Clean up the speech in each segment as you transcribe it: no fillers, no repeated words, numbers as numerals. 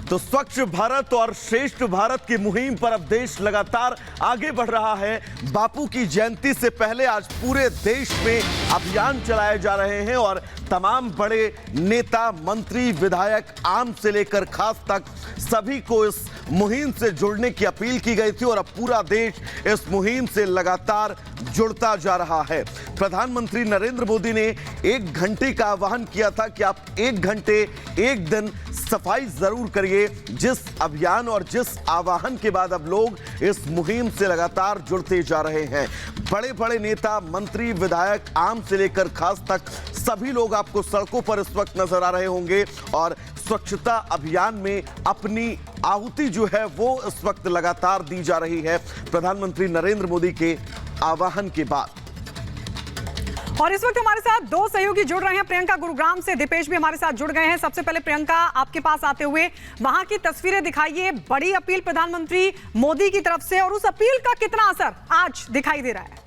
तो स्वच्छ भारत और श्रेष्ठ भारत की मुहिम पर अब देश लगातार आगे बढ़ रहा है। बापू की जयंती से पहले आज पूरे देश में अभियान चलाए जा रहे हैं और तमाम बड़े नेता, मंत्री, विधायक, आम से लेकर खास तक सभी को इस मुहिम से जुड़ने की अपील की गई थी और अब पूरा देश इस मुहिम से लगातार जुड़ता जा रहा है। प्रधानमंत्री नरेंद्र मोदी ने 1 घंटे का आह्वान किया था कि आप 1 घंटे 1 दिन सफाई जरूर करिए। जिस अभियान और जिस आह्वान के बाद अब लोग इस मुहिम से लगातार जुड़ते जा रहे हैं। बड़े बड़े नेता, मंत्री, विधायक, आम से लेकर खास तक सभी लोग आपको सड़कों पर इस वक्त नजर आ रहे होंगे और स्वच्छता अभियान में अपनी आहुति जो है वो इस वक्त लगातार दी जा रही है प्रधानमंत्री नरेंद्र मोदी के आह्वान के बाद। और इस वक्त हमारे साथ 2 सहयोगी जुड़ रहे हैं। प्रियंका गुरुग्राम से, दीपेश भी हमारे साथ जुड़ गए हैं। सबसे पहले प्रियंका, आपके पास आते हुए वहां की तस्वीरें दिखाइए। बड़ी अपील प्रधानमंत्री मोदी की तरफ से और उस अपील का कितना असर आज दिखाई दे रहा है?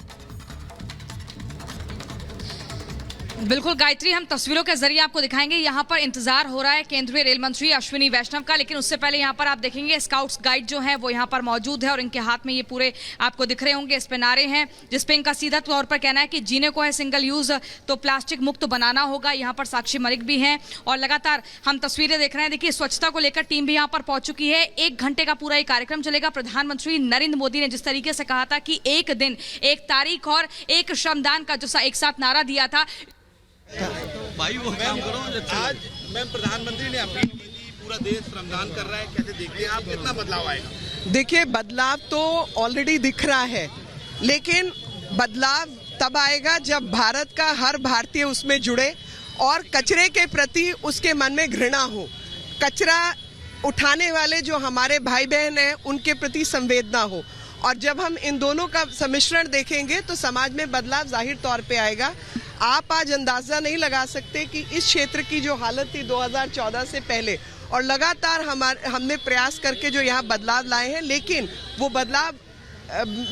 बिल्कुल गायत्री, हम तस्वीरों के जरिए आपको दिखाएंगे। यहाँ पर इंतजार हो रहा है केंद्रीय रेल मंत्री अश्विनी वैष्णव का, लेकिन उससे पहले यहाँ पर आप देखेंगे स्काउट्स गाइड जो है वो यहाँ पर मौजूद है और इनके हाथ में ये पूरे आपको दिख रहे होंगे इस पे नारे हैं, जिसपे इनका सीधा तौर पर कहना है कि जीने को है सिंगल यूज तो प्लास्टिक मुक्त बनाना होगा। यहाँ पर साक्षी मलिक भी हैं और लगातार हम तस्वीरें देख रहे हैं। देखिए, स्वच्छता को लेकर टीम भी यहाँ पर पहुंच चुकी है। 1 घंटे का पूरा ये कार्यक्रम चलेगा। प्रधानमंत्री नरेंद्र मोदी ने जिस तरीके से कहा था कि 1 दिन, 1 तारीख और 1 श्रमदान का जो एक साथ नारा दिया था, भाई वो काम करो। आज मैम, प्रधानमंत्री ने अपील की थी, पूरा देश श्रमदान कर रहा है, कैसे देखते हैं आप, कितना बदलाव आएगा? देखिए, बदलाव तो ऑलरेडी दिख रहा है, लेकिन बदलाव तब आएगा जब भारत का हर भारतीय उसमें जुड़े और कचरे के प्रति उसके मन में घृणा हो। कचरा उठाने वाले जो हमारे भाई बहन हैं उनके प्रति संवेदना हो। और जब हम इन दोनों का सम्मिश्रण देखेंगे तो समाज में बदलाव जाहिर तौर पे आएगा। आप आज अंदाजा नहीं लगा सकते कि इस क्षेत्र की जो हालत थी 2014 से पहले, और लगातार हमने प्रयास करके जो यहाँ बदलाव लाए हैं, लेकिन वो बदलाव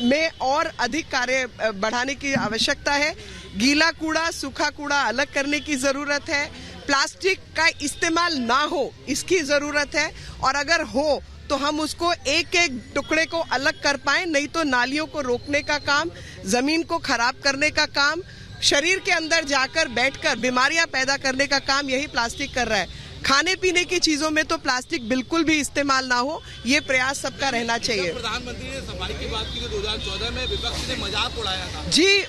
में और अधिक कार्य बढ़ाने की आवश्यकता है। गीला कूड़ा, सूखा कूड़ा अलग करने की जरूरत है। प्लास्टिक का इस्तेमाल ना हो इसकी जरूरत है, और अगर हो तो हम उसको एक एक टुकड़े को अलग कर पाए, नहीं तो नालियों को रोकने का काम, जमीन को खराब करने का काम, शरीर के अंदर जाकर बैठकर बीमारियां पैदा करने का काम यही प्लास्टिक कर रहा है। खाने पीने की चीजों में तो प्लास्टिक बिल्कुल भी इस्तेमाल ना हो, ये प्रयास सबका रहना चाहिए। प्रधानमंत्री ने सफाई की बात की तो 2014 में विपक्ष ने मजाक उड़ाया था। जी,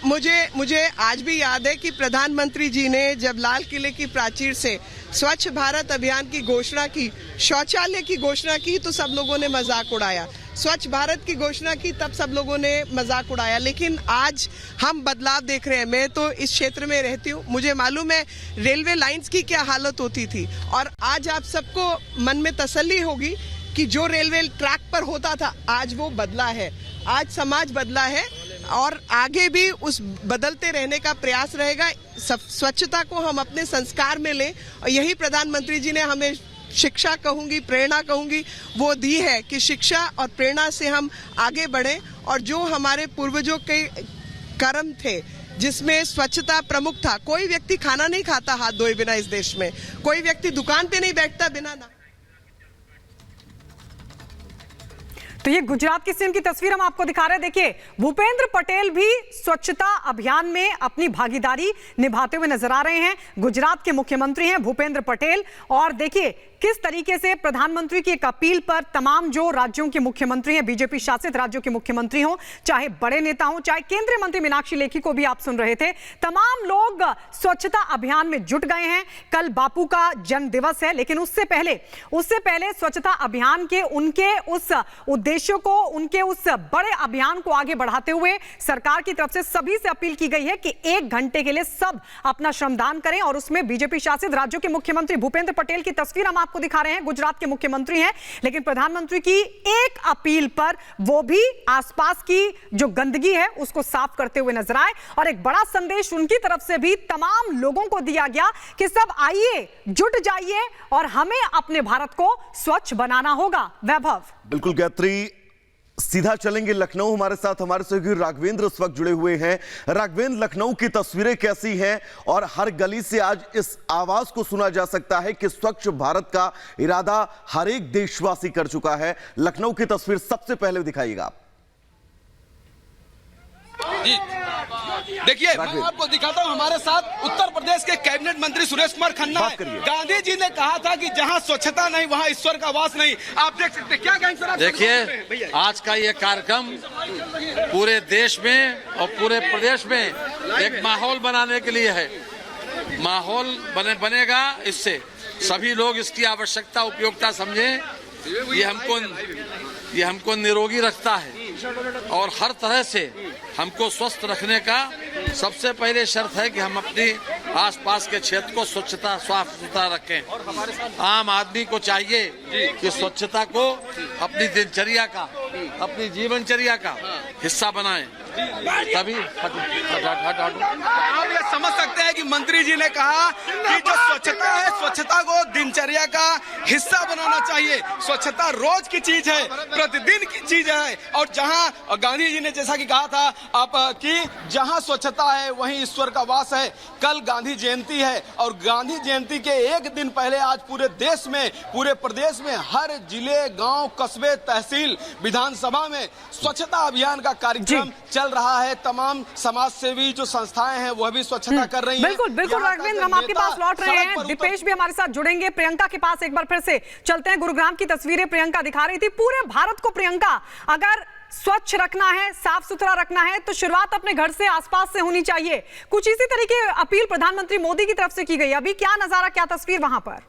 मुझे आज भी याद है कि प्रधानमंत्री जी ने जब लाल किले की प्राचीर से स्वच्छ भारत अभियान की घोषणा की, शौचालय की घोषणा की, तो सब लोगों ने मजाक उड़ाया। स्वच्छ भारत की घोषणा की, तब सब लोगों ने मजाक उड़ाया। लेकिन आज हम बदलाव देख रहे हैं। मैं तो इस क्षेत्र में रहती हूँ, मुझे मालूम है रेलवे लाइंस की क्या हालत होती थी, और आज आप सबको मन में तसल्ली होगी कि जो रेलवे ट्रैक पर होता था आज वो बदला है। आज समाज बदला है और आगे भी उस बदलते रहने का प्रयास रहेगा। स्वच्छता को हम अपने संस्कार में लें, और यही प्रधानमंत्री जी ने हमें शिक्षा कहूंगी, प्रेरणा कहूंगी, वो दी है कि शिक्षा और प्रेरणा से हम आगे बढ़ें। और जो हमारे पूर्वजों के कर्म थे जिसमें स्वच्छता प्रमुख था, कोई व्यक्ति खाना नहीं खाता हाथ धोए बिना इस देश में, कोई व्यक्ति दुकान पे नहीं बैठता बिना ना। तो ये गुजरात की सीएम की तस्वीर हम आपको दिखा रहे हैं। देखिए, भूपेंद्र पटेल भी स्वच्छता अभियान में अपनी भागीदारी निभाते हुए नजर आ रहे हैं। गुजरात के मुख्यमंत्री हैं भूपेंद्र पटेल, और देखिए किस तरीके से प्रधानमंत्री की एक अपील पर तमाम जो राज्यों के मुख्यमंत्री हैं, बीजेपी शासित राज्यों के मुख्यमंत्री हों, चाहे बड़े नेता हों, चाहे केंद्रीय मंत्री मीनाक्षी लेखी को भी आप सुन रहे थे, तमाम लोग स्वच्छता अभियान में जुट गए हैं। कल बापू का जन्म दिवस है, लेकिन उससे पहले स्वच्छता अभियान के उनके उस उद्देश्यों को, उनके उस बड़े अभियान को आगे बढ़ाते हुए सरकार की तरफ से सभी से अपील की गई है कि 1 घंटे के लिए सब अपना श्रमदान करें। और उसमें बीजेपी शासित राज्यों के मुख्यमंत्री भूपेंद्र पटेल की तस्वीर हम आपको दिखा रहे हैं। गुजरात के मुख्यमंत्री हैं, लेकिन प्रधानमंत्री की एक अपील पर वो भी आसपास की जो गंदगी है उसको साफ करते हुए नजर आए। और एक बड़ा संदेश उनकी तरफ से भी तमाम लोगों को दिया गया कि सब आइए, जुट जाइए और हमें अपने भारत को स्वच्छ बनाना होगा। वैभव। बिल्कुल गायत्री, सीधा चलेंगे लखनऊ। हमारे साथ हमारे सहयोगी राघवेंद्र इस वक्त जुड़े हुए हैं। राघवेंद्र, लखनऊ की तस्वीरें कैसी हैं और हर गली से आज इस आवाज को सुना जा सकता है कि स्वच्छ भारत का इरादा हर एक देशवासी कर चुका है। लखनऊ की तस्वीर सबसे पहले दिखाइएगा। देखिए, मैं आपको दिखाता हूं, हमारे साथ उत्तर प्रदेश के कैबिनेट मंत्री सुरेश कुमार खन्ना है। गांधी जी ने कहा था कि जहां स्वच्छता नहीं वहां ईश्वर का वास नहीं। आप देख सकते हैं, क्या कहेंगे सर? देखिए, आज का ये कार्यक्रम पूरे देश में और पूरे प्रदेश में एक माहौल बनाने के लिए है। माहौल बनेगा, इससे सभी लोग इसकी आवश्यकता उपयोगिता समझें। ये हमको निरोगी रखता है और हर तरह से हमको स्वस्थ रखने का सबसे पहले शर्त है कि हम अपनी आसपास के क्षेत्र को साफ सुथरा रखें। आम आदमी को चाहिए कि स्वच्छता को अपनी दिनचर्या का, अपनी जीवनचर्या का हिस्सा बनाएं, तभी आप ये समझ सकते हैं कि मंत्री जी ने कहा कि जो स्वच्छता है, स्वच्छता को दिनचर्या का हिस्सा बनाना चाहिए। स्वच्छता रोज की चीज है, प्रतिदिन की चीज है। और जहां गांधी जी ने जैसा कि कहा था आप कि जहां स्वच्छता है वहीं ईश्वर का वास है। कल गांधी जयंती है और गांधी जयंती के एक दिन पहले आज पूरे देश में, पूरे प्रदेश में हर जिले, गांव, कस्बे, तहसील, विधानसभा में स्वच्छता अभियान का कार्यक्रम चल रहा है। तमाम समाज सेवी जो संस्थाएं हैं वह भी स्वच्छता कर रही हैं। बिल्कुल बिल्कुल राघवेंद्र, हम आपके पास लौट रहे हैं। दीपेश भी हमारे साथ जुड़ेंगे। प्रियंका के पास एक बार फिर से चलते हैं। गुरुग्राम की तस्वीरें प्रियंका दिखा रही थी। पूरे भारत को प्रियंका अगर स्वच्छ रखना है, साफ सुथरा रखना है, तो शुरुआत अपने घर से, आसपास से होनी चाहिए। कुछ इसी तरह की अपील प्रधानमंत्री मोदी की तरफ से की गई। अभी क्या नजारा, क्या तस्वीर वहां पर?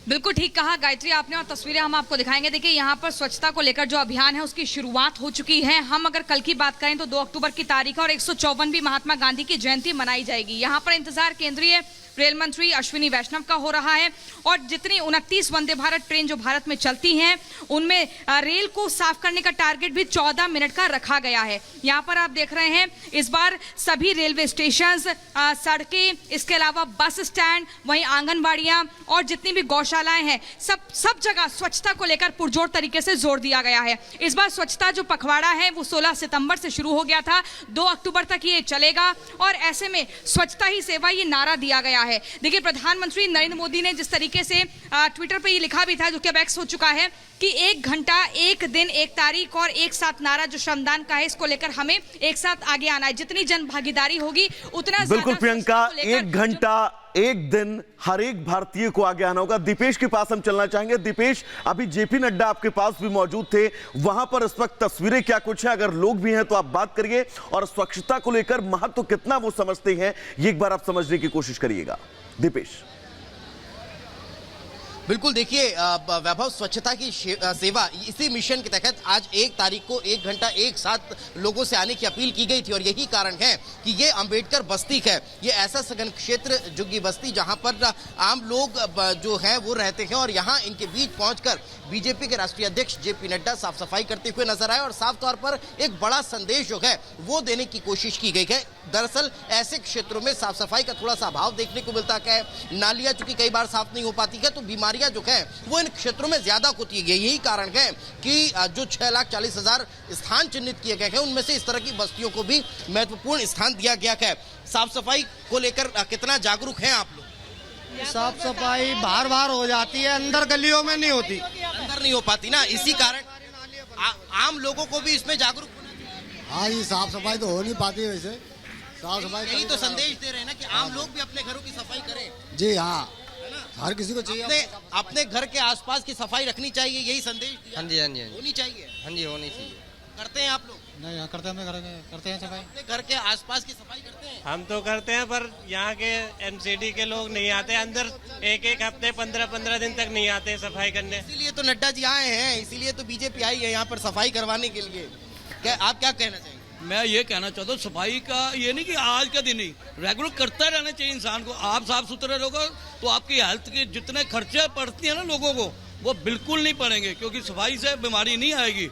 बिल्कुल ठीक कहा गायत्री आपने, और तस्वीरें हम आपको दिखाएंगे। देखिए, यहाँ पर स्वच्छता को लेकर जो अभियान है उसकी शुरुआत हो चुकी है। हम अगर कल की बात करें तो 2 अक्टूबर की तारीख है और 154वीं महात्मा गांधी की जयंती मनाई जाएगी। यहाँ पर इंतजार केंद्रीय रेल मंत्री अश्विनी वैष्णव का हो रहा है और जितनी 29 वंदे भारत ट्रेन जो भारत में चलती हैं उनमें रेल को साफ करने का टारगेट भी 14 मिनट का रखा गया है। यहाँ पर आप देख रहे हैं इस बार सभी रेलवे स्टेशन, सड़कें, इसके अलावा बस स्टैंड, वहीं आंगनबाड़ियां और जितनी भी गौशालाएं हैं, सब जगह स्वच्छता को लेकर पुरजोर तरीके से जोर दिया गया है। इस बार स्वच्छता जो पखवाड़ा है वो 16 सितंबर से शुरू हो गया था, 2 अक्टूबर तक ये चलेगा और ऐसे में स्वच्छता ही सेवा ये नारा दिया गया है। देखिए, प्रधानमंत्री नरेंद्र मोदी ने जिस तरीके से ट्विटर पे ये लिखा भी था, जो कि अब एक्स हो चुका है, कि 1 घंटा, 1 दिन, 1 तारीख और एक साथ नारा जो श्रमदान का है, इसको लेकर हमें एक साथ आगे आना है। जितनी जन भागीदारी होगी उतना बिल्कुल प्रियंका, 1 घंटा, 1 दिन, हर एक भारतीय को आगे आना होगा। दीपेश के पास हम चलना चाहेंगे। दीपेश, अभी जेपी नड्डा आपके पास भी मौजूद थे, वहां पर इस वक्त तस्वीरें क्या कुछ है? अगर लोग भी हैं तो आप बात करिए और स्वच्छता को लेकर महत्व कितना वो समझते हैं ये एक बार आप समझने की कोशिश करिएगा। दीपेश। बिल्कुल, देखिए वैभव, स्वच्छता की सेवा, इसी मिशन के तहत आज 1 तारीख को 1 घंटा एक साथ लोगों से आने की अपील की गई थी और यही कारण है कि ये अंबेडकर बस्ती है। ये ऐसा सघन क्षेत्र, झुग्गी बस्ती, जहां पर आम लोग जो हैं वो रहते हैं और यहां इनके बीच पहुंचकर बीजेपी के राष्ट्रीय अध्यक्ष जेपी नड्डा साफ सफाई करते हुए नजर आए और साफ तौर पर एक बड़ा संदेश जो है वो देने की कोशिश की गई है। दरअसल ऐसे क्षेत्रों में साफ सफाई का थोड़ा सा अभाव देखने को मिलता है। नालियां चूंकि कई बार साफ नहीं हो पाती है तो बीमारियां जो है वो इन क्षेत्रों में ज्यादा होती है। यही कारण है कि जो 6,40,000 स्थान चिन्हित किए गए हैं उनमें से इस तरह की बस्तियों को भी महत्वपूर्ण स्थान दिया गया है। साफ सफाई को लेकर कितना जागरूक हैं आप लोग? साफ सफाई बाहर बाहर हो जाती है, अंदर गलियों में नहीं होती, अंदर नहीं हो पाती ना, इसी कारण आम लोगों को भी इसमें जागरूक होना चाहिए। हाँ, ये साफ सफाई तो हो नहीं पाती वैसे। साफ सफाई यही तो संदेश दे रहे हैं ना कि आम लोग भी अपने घरों की सफाई करें। जी हाँ, हर किसी को चाहिए अपने घर के आसपास की सफाई रखनी चाहिए, यही संदेश हाँ जी होनी चाहिए। हाँ जी, होनी चाहिए। करते हैं आप लोग? नहीं, करते हैं, करते हैं सफाई। अपने घर के आसपास की सफाई करते हैं? हम तो करते हैं, पर यहाँ के एमसीडी के लोग नहीं आते अंदर। एक हफ्ते 15 दिन तक नहीं आते सफाई करने। इसीलिए तो नड्डा जी आए हैं, इसीलिए तो बीजेपी आई है यहाँ पर सफाई करवाने के लिए। आप क्या कहना चाहेंगे? मैं ये कहना चाहता हूँ, सफाई का ये नहीं कि आज का दिन ही, रेगुलर करता रहना चाहिए इंसान को। आप साफ सुथरे रहोगे तो आपकी हेल्थ के जितने खर्चे पड़ती है ना लोगों को, वो बिल्कुल नहीं पड़ेंगे, क्योंकि सफाई से बीमारी नहीं आएगी।